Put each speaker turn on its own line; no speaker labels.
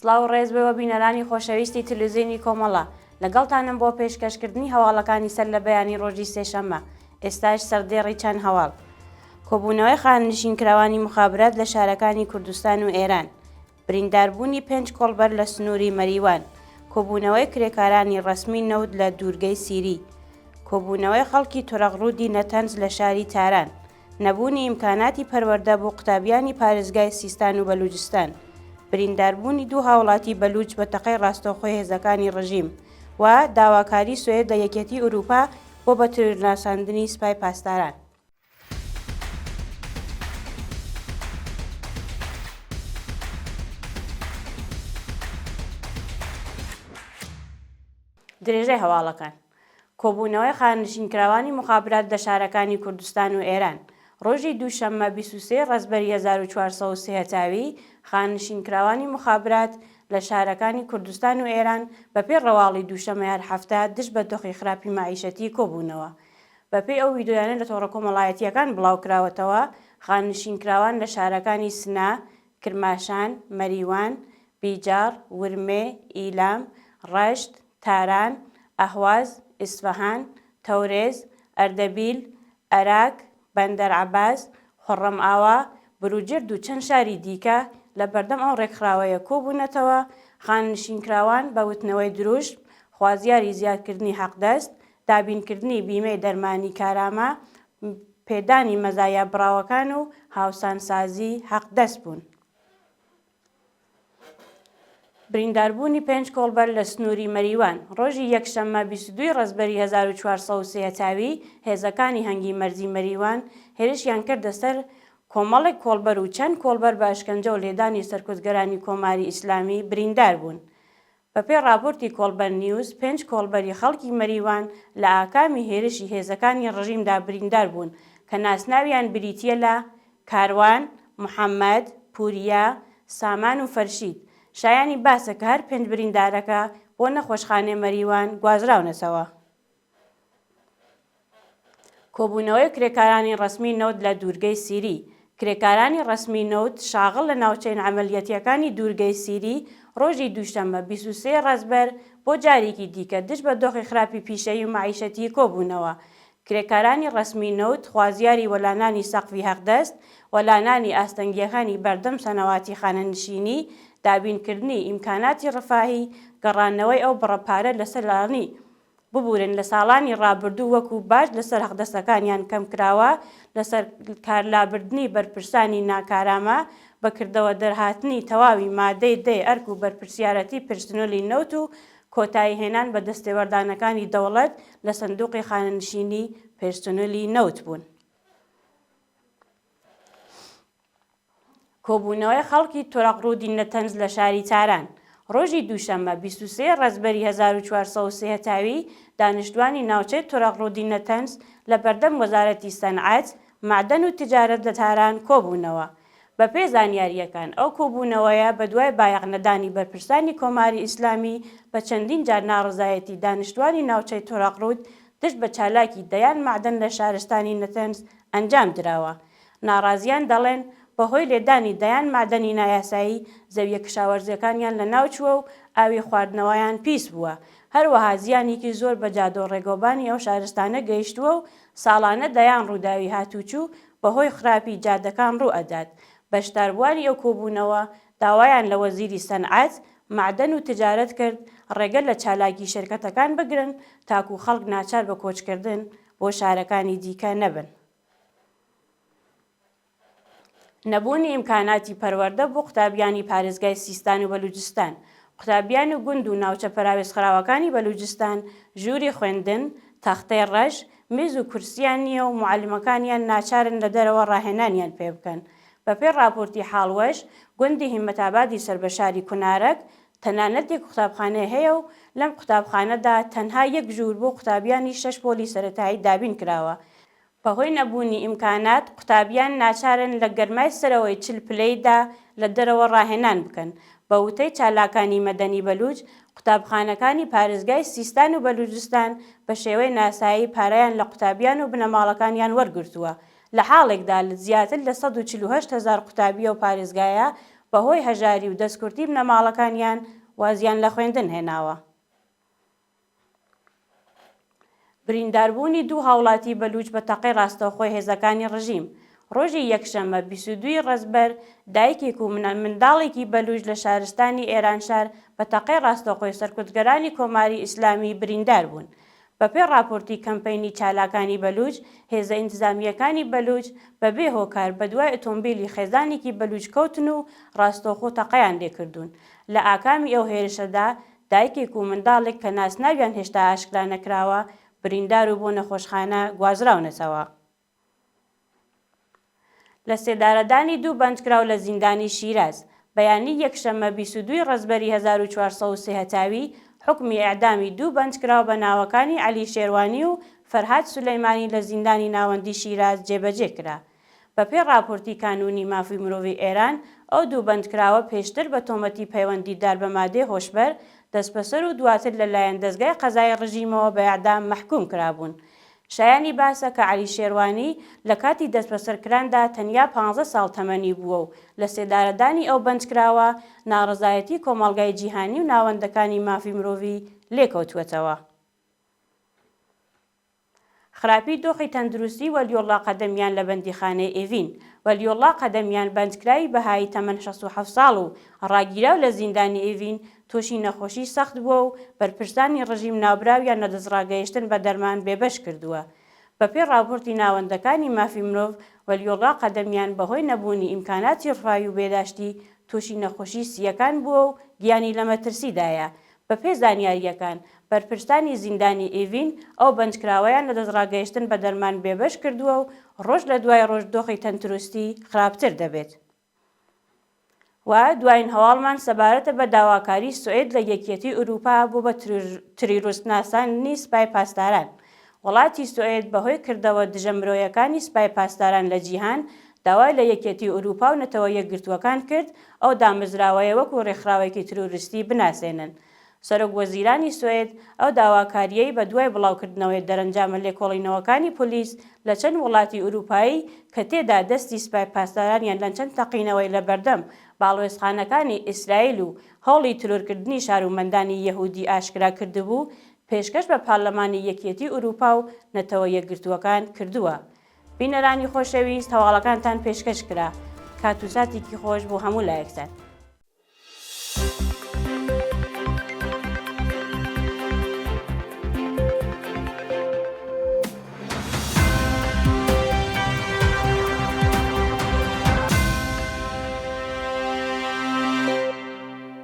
سڵاو و ڕێز بێەوە بینەرانی خۆشەویستی تلویزیۆنی کۆمەڵە لەگەڵتانم بۆ پێشکەشکردنی هەواڵەکانی سەر لە بەیانی ڕۆژی سێشەممە. ئێستاش سەردێڕی چەند هەواڵ. کۆبوونەوەی خاننشینکراوانی مخابرات لە شارەکانی کوردستان و ئێران، برینداربوونی 5 کۆڵبەر لە سنووری مەریوان، کۆبوونەوەی کرێکارانی ڕەسمی نەوت لە دوورگەی سیری، کۆبوونەوەی خەڵکی تۆرەغڕوودی نەتەنز لە شاری تاران، نەبوونی ئیمکاناتی پەروەردە بۆ قوتابیانی پارێزگای سیستان و بەلوچستان، برینداربوونی دوو هاوڵاتی بەلوچ بە تەقەی ڕاستەوخۆی هێزەکانی ڕژیم و داواکاری سوێد لە یەکێتی ئوروپا بۆ بەتەناساندنی سوپای پاسداران. درێژەی هەواڵەکان. کۆبوونەوەی خاننشینکراوانی مخابرات لە شارەکانی کوردستان و ئێران ڕۆژی دووشەممە 23 ڕەزبەری 1430 هەتاوی خاننشینکراوانی مخابرات لە شارەکانی کوردستان و ئێران بەپێی ڕەواڵی دووشەمەیان هەفتە دشت بە دۆخی خراپی مەعیشەتی کۆبوونەوە. بەپێی ئەو ڤیدۆیانە لە تۆڕە کۆمەڵایەتیەکان بڵاوکراوەتەوە، خاننشینکراوان لە شارەکانی سنا، کرماشان، مەریوان، بیجار، ورمێ، ئیلام، ڕەشت، تاران، ئەهواز، ئیسفەهان، تەورێز، ئەردەبیل، ئەراک، بەندەرعەباس، خۆڕەمئاوا، بروجرد و چەند شاری دیکە لە بەردەم ئەو ڕێکخراوەیە کۆبوونەتەوە. خاننشینکراوان بە وتنەوەی دروشت خوازیاری زیادکردنی حەقدەست، دابینکردنی بیمەی دەرمانی کارامە، پێدانی مەزایە بڕاوەکان و هاوسانسازی حەقدەست بوون. برینداربوونی 5 کۆڵبەر لە سنووری مەریوان ڕۆژی یەکشەممە 22 ڕەزبەری 1430 هەتاوی هێزەکانی هەنگی مەرزی مەریوان هێرشیان کردە سەر کۆمەڵێک کۆڵبەر و چەند کۆڵبەر بە ئەشکەنجە و لێدانی سەرکوتگەرانی کۆماری ئیسلامی بریندار بوون. بەپێی راپۆرتی کۆڵبەر نیوز، 5 کۆڵبەری خەڵکی مەریوان لە ئاکامی هێرشی هێزەکانی ڕژیمدا بریندار بوون کە ناسناویان بریتیە لە کاروان، محەممەد، پوریا، سامان و فەرشید. شایانی باسە کە هەر 5 بریندارەکە بۆ نەخۆشخانەی مەریوان گوازراونەتەوە. کۆبوونەوەی کرێکارانی ڕەسمی نەوت لە دوورگەی سیری. کرێکارانی ڕەسمی نەوت شاغڵ لە ناوچەی عەمەلیەتیەکانی دوورگەی سیری ڕۆژی دووشەممە 23 ڕەزبەر بۆ جارێکی دیکە دشت بە دۆخی خراپی پیشەیی و مەعیشەتی کۆبوونەوە. کرێکارانی ڕەسمی نەوت خوازیاری وەلانانی سەقفی حەقدەست، وەلانانی ئاستەنگیەکانی بەردەم سەنەواتی خانەنشینی، دابینکردنی ئیمکاناتی ڕفاهی، گەڕانەوەی ئەو بڕەپارە لەسەرانی ببورن لە ساڵانی ڕابردوو وەکو باش لەسەر حەقدەستەکانیان کەم کراوە، لەسەر کارلابردنی بەرپرسانی ناکارامە، بەکردەوە دەرهاتنی تەواوی مادەی دێ ئەرک و بەرپرسیارەتی پرسنۆلی نەوت و کۆتایی هێنان بە دەستێوەردانەکانی دەوڵەت لە سندوقی خانەنشینی پێرسۆنەلی نەوت بوون. کۆبوونەوەی خەڵکی تۆرەغڕوودی نەتەنز لە شاری تاران ڕۆژی دووشەممە 23 ڕەزبەری 1430 هەتاوی دانیشتوانی ناوچەی تۆرەغڕوودی نەتەنز لە بەردەم وەزارەتی سەنعەت، معدەن و تجارەت لە تاران کۆبوونەوە. بەپێی زانیاریەکان، ئەو کۆبوونەوەیە بە دوای بایەغنەدانی بەرپرسانی کۆماری ئیسلامی بە چەندین جار ناڕزایەتی دانیشتوانی ناوچەی تۆرەغڕوود دشت بە چالاکی دەیان معدەن لە شارستانی نەتەنز ئەنجام دراوە. ناڕازیان دەڵێن بەهۆی لێدانی دەیان معدەنی نایاسایی زەویە کشاوەرزیەکانیان لە ناوچووە و ئاوی خواردنەوەیان پیس بووە. هەروەها زیانێکی زۆر بە جادە و ڕێگەوبانی ئەو شارستانە گەیشتووە و ساڵانە دەیان ڕووداوی هاتوچوو بەهۆی خراپی جادەکان ڕوو ئەدات. بەشداربووانی ئەو کۆبوونەوە داوایان لە وەزیری سەنعەت، معدەن و تجارەت کرد ڕێگە لە چالاکی شێرکەتەکان بگرن تاکو خەڵک ناچار بە کۆچکردن بۆ شارەکانی دیکە نەبن. نەبوونی ئیمکاناتی پەروەردە بۆ قوتابیانی پارێزگای سیستان و بەلوچستان. قوتابیان و گوند و ناوچە پەراوێزخراوەکانی بەلوچستان ژووری خوێندن، تەختەی ڕەش، میز و کورسیان نییە و موعەلیمەکانیان ناچارن لە دەرەوە ڕاهێنانیان پێ بکەن. بەپێی راپۆرتی حاڵوەش، گوندی هیممەتابادی سەربەشاری کونارەک تەنانەت یەک قوتابخانە هەیە و لەم قوتابخانەدا تەنها یەک ژوور بۆ قوتابیانی 6 پۆلی سەرەتایی دابین کراوە. بەهۆی نەبوونی ئیمکانات، قوتابیان ناچارن لە گەرمای سەرەوەی 40 پلەیدا لە دەرەوە ڕاهێنان بکەن. بە وتەی چالاکانی مەدەنی بەلوچ، قوتابخانەکانی پارێزگای سیستان و بەلوچستان بە شێوەی ناسایی پارەیان لە قوتابیان و بنەماڵەکانیان وەرگرتووە. لە حاڵێکدا زیاتر لە 148,000 قوتابیە و پارێزگایە بەهۆی هەژاری و دەستکورتی بنەماڵەکانیان وازیان لە خوێندن هێناوە. برینداربوونی دوو هاوڵاتی بەلوچ بە تەقەی ڕاستەوخۆی هێزەکانی ڕژیم. ڕۆژی یەکشەممە 22 ڕەزبەر دایکێک و منداڵێکی بەلوچ لە شارستانی ئێرانشار بە تەقەی ڕاستەوخۆی سەرکوتگەرانی کۆماری ئیسلامی بریندار بوون. بەپێی راپۆرتی کەمپەینی چالاکانی بەلوچ، هێزە ئینتزامیەکانی بەلوچ بەبێ هۆکار بەدوای ئۆتۆمبیلی خێزانێکی بەلوچ کەوتن و ڕاستەوخۆ تەقەیان لێکردوون. لە ئاکامی ئەو هێرشەدا دایکێک و منداڵێک کە ناسناویان هێشتا ئاشکرا نەکراوە بریندار و بۆ نەخۆشخانە گوازراونەتەوە. لە سێدارەدانی دوو بەندکراو لە زیندانی شیراز. بەیانی یەکشەممە 22 ڕەزبەری 1403 هەتاوی حکمی ئیعدامی دوو بەندکراو بە ناوەکانی عەلی شێروانی و فەرهاد سولەیمانی لە زیندانی ناوەندی شیراز جێبەجێ کرا. بەپێی راپۆرتی کانونی مافی مرۆڤی ئێران، ئەو دوو بەندکراوە پێشتر بە تۆمەتی پەیوەندیدار بە مادەی هۆشبەر، دەستبەسەر و دواتر لەلایەن دەستگای قەزای ڕژیمەوە بە ئیعدام مەحکوم کرابوون. شایانی باسە کە عەلی شێروانی لە کاتی دەستبەسەرکراندا تەنیا 15 ساڵ تەمەنی بووە و لە سێدارەدانی ئەو بەندکراوە ناڕەزایەتی کۆمەڵگای جیهانی و ناوەندەکانی مافی مرۆڤی لێکەوتووەتەوە. خراپی دۆخی تەندروستی وەلیۆڵا قەدەمیان لە بەندیخانەی ئێڤین. وەلیۆڵا قەدەمیان بەندکراوی بەهایی تەمەن 67 ساڵ و ڕاگیراو لە زیندانی ئێڤین تۆشی نەخۆشی سەخت بووە و بەرپرسانی ڕژیم ناوبراویان لە دەستڕاگەیشتن بە دەرمان بێبەش کردووە. بەپێی راپۆرتی ناوەندەکانی مافی مرۆڤ، وەلیۆڵا قەدەمیان بەهۆی نەبوونی ئیمکاناتی ڕفاوی و بێداشتی تۆشی نەخۆشی سیەکان بووە و گیانی لە مەترسیدایە. بەپێی زانیاریەکان، بەرپرسانی زیندانی ئێڤین ئەو بەندکراوەیان لە دەستڕاگەیشتن بە دەرمان بێبەش کردووە و ڕۆژ لە دوای ڕۆژ دۆخی تەندروستی خراپتر دەبێت. و دوایین هەواڵمان سەبارەتە بە داواکاری سوئێد لە یەکێتی ئوروپا بوو بە تریرۆستناسانی سوپای پاسداران. وڵاتی سوئێد بەهۆی کردەوە دژە مرۆیەکانی سوپای پاسداران لە جیهان داوای لە یەکێتی ئوروپا و نەتەوە یەکگرتووەکان کرد ئەو دامەزراوەیە وەکو ڕێکخراوێکی تروریستی بناسێنن. سەرۆکوەزیرانی سوئێد ئەو داواکاریەی بە دوای بڵاوکردنەوەی دەرەنجامە لێکۆڵینەوەکانی پۆلیس لە چەند وڵاتی ئوروپایی کە تێدا دەستی سوپای پاسدارانیان لە چەند تەقینەوەی لە بەردەم باڵوێزخانەکانی ئیسرائیل و هەوڵی ترورکردنی شارومەندانی یەهودی ئاشکرا کردبوو، پێشکەش بە پارلەمانی یەکێتی ئوروپا و نەتەوە یەکگرتووەکان کردووە. بینەرانی خۆشەویست، هەواڵەکانتان پێشکەش کرا. کات و ساتێکی خۆش بۆ هەموو لایەکتان.